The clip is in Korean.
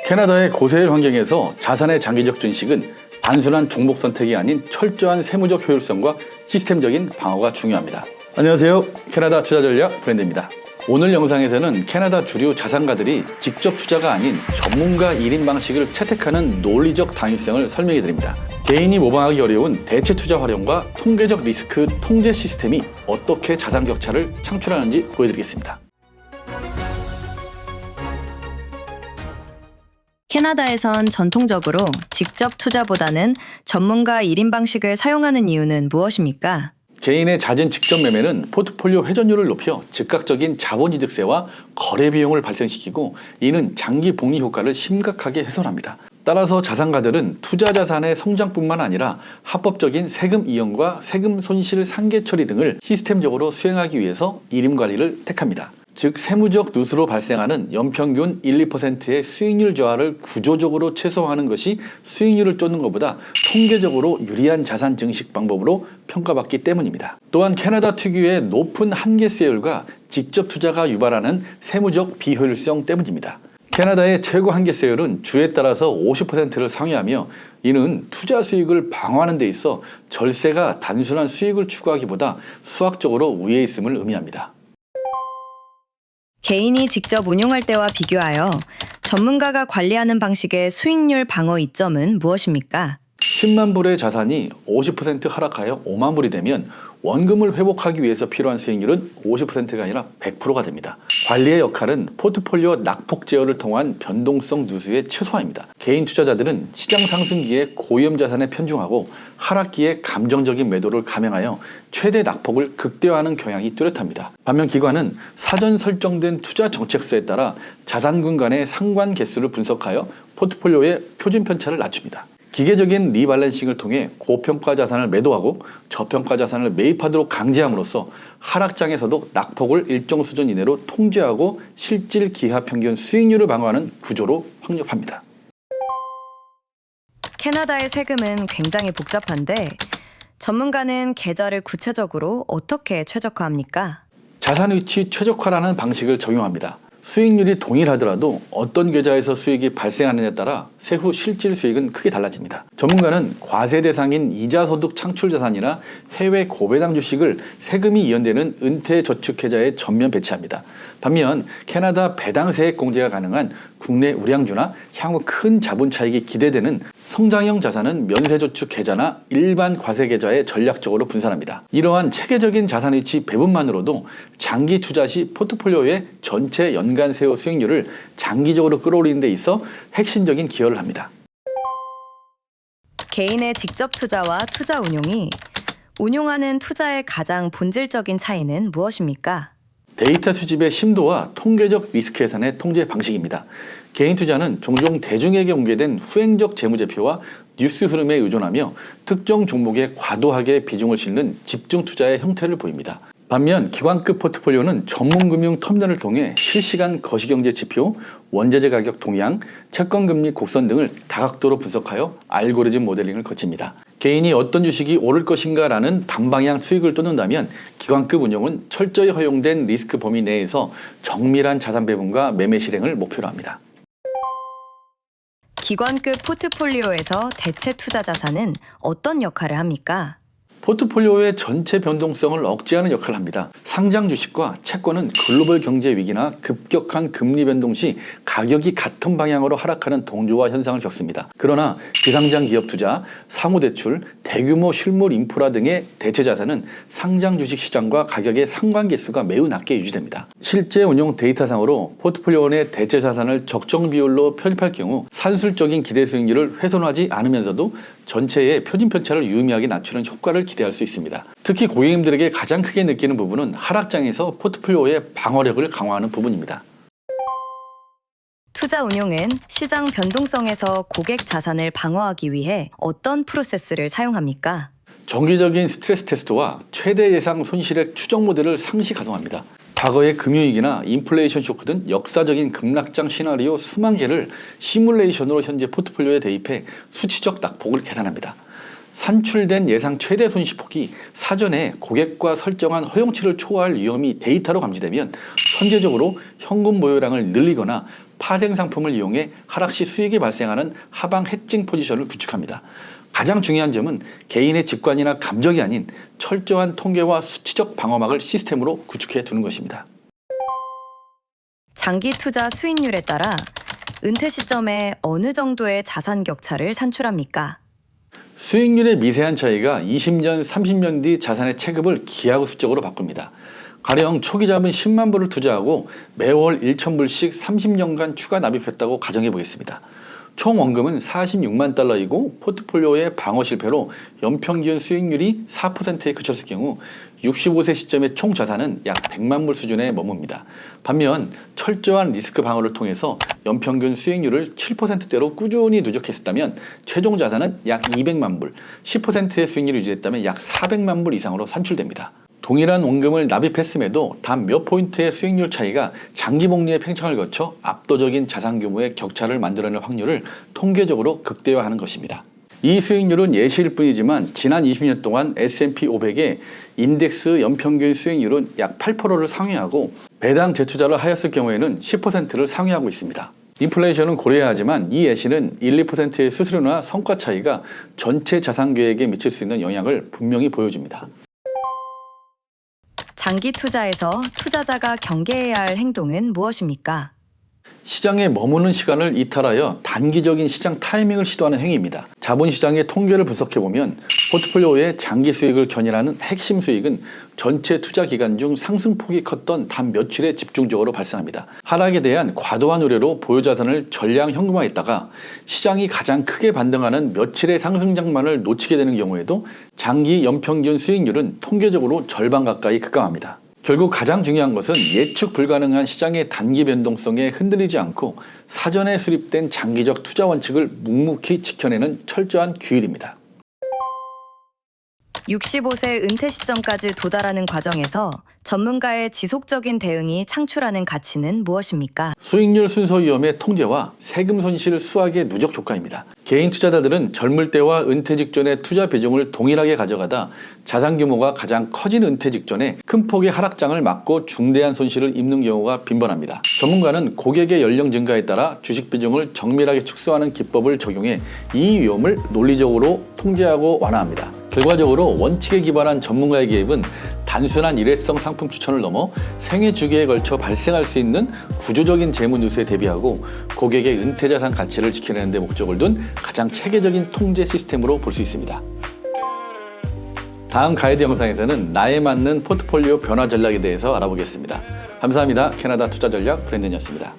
캐나다의 고세율 환경에서 자산의 장기적 증식은 단순한 종목 선택이 아닌 철저한 세무적 효율성과 시스템적인 방어가 중요합니다. 안녕하세요. 캐나다 투자전략 브랜드입니다. 오늘 영상에서는 캐나다 주류 자산가들이 직접 투자가 아닌 전문가 1인 방식을 채택하는 논리적 당위성을 설명해 드립니다. 개인이 모방하기 어려운 대체 투자 활용과 통계적 리스크 통제 시스템이 어떻게 자산 격차를 창출하는지 보여드리겠습니다. 캐나다에선 전통적으로 직접 투자보다는 전문가 1인 방식을 사용하는 이유는 무엇입니까? 개인의 잦은 직접 매매는 포트폴리오 회전율을 높여 즉각적인 자본이득세와 거래 비용을 발생시키고 이는 장기 복리 효과를 심각하게 훼손합니다. 따라서 자산가들은 투자 자산의 성장뿐만 아니라 합법적인 세금 이연과 세금 손실 상계 처리 등을 시스템적으로 수행하기 위해서 1인 관리를 택합니다. 즉 세무적 누수로 발생하는 연평균 1~2%의 수익률 저하를 구조적으로 최소화하는 것이 수익률을 쫓는 것보다 통계적으로 유리한 자산 증식 방법으로 평가받기 때문입니다. 또한 캐나다 특유의 높은 한계세율과 직접 투자가 유발하는 세무적 비효율성 때문입니다. 캐나다의 최고 한계세율은 주에 따라서 50%를 상회하며 이는 투자 수익을 방어하는 데 있어 절세가 단순한 수익을 추구하기보다 수학적으로 우위에 있음을 의미합니다. 개인이 직접 운용할 때와 비교하여 전문가가 관리하는 방식의 수익률 방어 이점은 무엇입니까? 10만 불의 자산이 50% 하락하여 5만 불이 되면 원금을 회복하기 위해서 필요한 수익률은 50%가 아니라 100%가 됩니다. 관리의 역할은 포트폴리오 낙폭 제어를 통한 변동성 누수의 최소화입니다. 개인 투자자들은 시장 상승기에 고위험 자산에 편중하고 하락기에 감정적인 매도를 감행하여 최대 낙폭을 극대화하는 경향이 뚜렷합니다. 반면 기관은 사전 설정된 투자 정책서에 따라 자산군 간의 상관 개수를 분석하여 포트폴리오의 표준 편차를 낮춥니다. 기계적인 리밸런싱을 통해 고평가 자산을 매도하고 저평가 자산을 매입하도록 강제함으로써 하락장에서도 낙폭을 일정 수준 이내로 통제하고 실질 기하 평균 수익률을 방어하는 구조로 확립합니다. 캐나다의 세금은 굉장히 복잡한데 전문가는 계좌를 구체적으로 어떻게 최적화합니까? 자산 위치 최적화라는 방식을 적용합니다. 수익률이 동일하더라도 어떤 계좌에서 수익이 발생하느냐에 따라 세후 실질 수익은 크게 달라집니다. 전문가는 과세 대상인 이자소득 창출 자산이나 해외 고배당 주식을 세금이 이연되는 은퇴저축계좌에 전면 배치합니다. 반면 캐나다 배당세액 공제가 가능한 국내 우량주나 향후 큰 자본 차익이 기대되는 성장형 자산은 면세저축 계좌나 일반 과세 계좌에 전략적으로 분산합니다. 이러한 체계적인 자산 위치 배분만으로도 장기 투자 시 포트폴리오의 전체 연간 세후 수익률을 장기적으로 끌어올리는 데 있어 핵심적인 기여를 합니다. 개인의 직접 투자와 투자 운용이 운용하는 투자의 가장 본질적인 차이는 무엇입니까? 데이터 수집의 심도와 통계적 리스크 계산의 통제 방식입니다. 개인 투자는 종종 대중에게 공개된 후행적 재무제표와 뉴스 흐름에 의존하며 특정 종목에 과도하게 비중을 싣는 집중 투자의 형태를 보입니다. 반면 기관급 포트폴리오는 전문금융 터미널을 통해 실시간 거시경제 지표, 원자재 가격 동향, 채권금리 곡선 등을 다각도로 분석하여 알고리즘 모델링을 거칩니다. 개인이 어떤 주식이 오를 것인가 라는 단방향 수익을 쫓는다면 기관급 운용은 철저히 허용된 리스크 범위 내에서 정밀한 자산 배분과 매매 실행을 목표로 합니다. 기관급 포트폴리오에서 대체 투자 자산은 어떤 역할을 합니까? 포트폴리오의 전체 변동성을 억제하는 역할을 합니다. 상장 주식과 채권은 글로벌 경제 위기나 급격한 금리 변동 시 가격이 같은 방향으로 하락하는 동조화 현상을 겪습니다. 그러나 비상장 기업 투자, 사무대출, 대규모 실물 인프라 등의 대체 자산은 상장 주식 시장과 가격의 상관계수가 매우 낮게 유지됩니다. 실제 운용 데이터상으로 포트폴리오 내 대체 자산을 적정 비율로 편입할 경우 산술적인 기대 수익률을 훼손하지 않으면서도 전체의 표준 편차를 유의미하게 낮추는 효과를 기대할 수 있습니다. 특히 고객님들에게 가장 크게 느끼는 부분은 하락장에서 포트폴리오의 방어력을 강화하는 부분입니다. 투자 운용은 시장 변동성에서 고객 자산을 방어하기 위해 어떤 프로세스를 사용합니까? 정기적인 스트레스 테스트와 최대 예상 손실액 추정 모델을 상시 가동합니다. 과거의 금융위기나 인플레이션 쇼크 등 역사적인 급락장 시나리오 수만 개를 시뮬레이션으로 현재 포트폴리오에 대입해 수치적 낙폭을 계산합니다. 산출된 예상 최대 손실폭이 사전에 고객과 설정한 허용치를 초과할 위험이 데이터로 감지되면 선제적으로 현금 보유량을 늘리거나 파생 상품을 이용해 하락 시 수익이 발생하는 하방 해칭 포지션을 구축합니다. 가장 중요한 점은 개인의 직관이나 감정이 아닌 철저한 통계와 수치적 방어막을 시스템으로 구축해 두는 것입니다. 장기 투자 수익률에 따라 은퇴 시점에 어느 정도의 자산 격차를 산출합니까? 수익률의 미세한 차이가 20년, 30년 뒤 자산의 체급을 기하급수적으로 바꿉니다. 가령 초기 자본 10만 불을 투자하고 매월 1,000불씩 30년간 추가 납입했다고 가정해 보겠습니다. 총 원금은 46만 달러이고 포트폴리오의 방어 실패로 연평균 수익률이 4%에 그쳤을 경우 65세 시점의 총 자산은 약 100만 불 수준에 머뭅니다. 반면 철저한 리스크 방어를 통해서 연평균 수익률을 7%대로 꾸준히 누적했었다면 최종 자산은 약 200만 불, 10%의 수익률을 유지했다면 약 400만 불 이상으로 산출됩니다. 동일한 원금을 납입했음에도 단 몇 포인트의 수익률 차이가 장기 복리의 팽창을 거쳐 압도적인 자산 규모의 격차를 만들어낼 확률을 통계적으로 극대화하는 것입니다. 이 수익률은 예시일 뿐이지만 지난 20년 동안 S&P 500의 인덱스 연평균 수익률은 약 8%를 상회하고 배당 재투자를 하였을 경우에는 10%를 상회하고 있습니다. 인플레이션은 고려해야 하지만 이 예시는 1, 2%의 수수료나 성과 차이가 전체 자산 계획에 미칠 수 있는 영향을 분명히 보여줍니다. 장기 투자에서 투자자가 경계해야 할 행동은 무엇입니까? 시장에 머무는 시간을 이탈하여 단기적인 시장 타이밍을 시도하는 행위입니다. 자본시장의 통계를 분석해보면 포트폴리오의 장기 수익을 견인하는 핵심 수익은 전체 투자 기간 중 상승폭이 컸던 단 며칠에 집중적으로 발생합니다. 하락에 대한 과도한 우려로 보유자산을 전량 현금화했다가 시장이 가장 크게 반등하는 며칠의 상승 장만을 놓치게 되는 경우에도 장기 연평균 수익률은 통계적으로 절반 가까이 급감합니다. 결국 가장 중요한 것은 예측 불가능한 시장의 단기 변동성에 흔들리지 않고 사전에 수립된 장기적 투자 원칙을 묵묵히 지켜내는 철저한 규율입니다. 65세 은퇴 시점까지 도달하는 과정에서 전문가의 지속적인 대응이 창출하는 가치는 무엇입니까? 수익률 순서 위험의 통제와 세금 손실 수확의 누적 효과입니다. 개인 투자자들은 젊을 때와 은퇴 직전의 투자 비중을 동일하게 가져가다 자산 규모가 가장 커진 은퇴 직전에 큰 폭의 하락장을 맞고 중대한 손실을 입는 경우가 빈번합니다. 전문가는 고객의 연령 증가에 따라 주식 비중을 정밀하게 축소하는 기법을 적용해 이 위험을 논리적으로 통제하고 완화합니다. 결과적으로 원칙에 기반한 전문가의 개입은 단순한 일회성 상품 추천을 넘어 생애 주기에 걸쳐 발생할 수 있는 구조적인 재무 뉴스에 대비하고 고객의 은퇴 자산 가치를 지켜내는 데 목적을 둔 가장 체계적인 통제 시스템으로 볼 수 있습니다. 다음 가이드 영상에서는 나에 맞는 포트폴리오 변화 전략에 대해서 알아보겠습니다. 감사합니다. 캐나다 투자 전략 브랜든이었습니다.